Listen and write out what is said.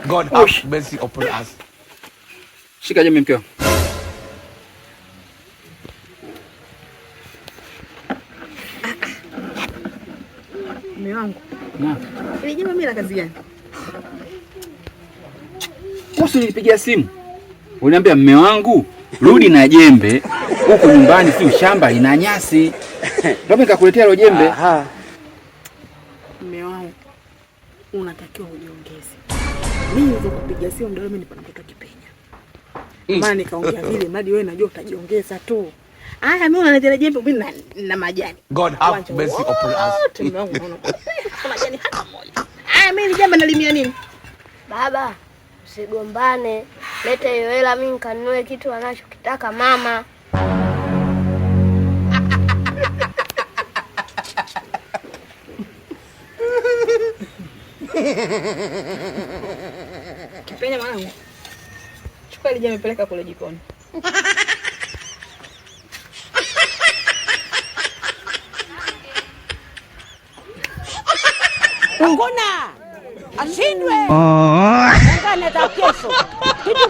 God have mercy upon us. Shika jembe mkeo. Mume wangu. Na. Ile jembe mimi la kazi gani? Usinipigia simu. Uniambia mume wangu, rudi na jembe. Huko nyumbani si shamba ina nyasi. Ndio nikakuletea hilo jembe. Aha. Mume wangu, unatakiwa ujiongeze. Mimi nilizokupigia simu ndio mimi nipo na mtoto Kipenya. Maana nikaongea vile mradi wewe najua utajiongeza tu. Aya mimi unaletea jembe mimi na majani. God have mercy upon us. Mume wangu unaona. Majani hata moja. Aya mimi jembe nalimia nini? Baba, usigombane. Leta hiyo hela mimi nikanunue kitu anachokitaka mama. Kipenya mwanangu. Chukua ile jembe peleka kule jikoni. Ngona ashindwe. Ngana za kesho. Kitu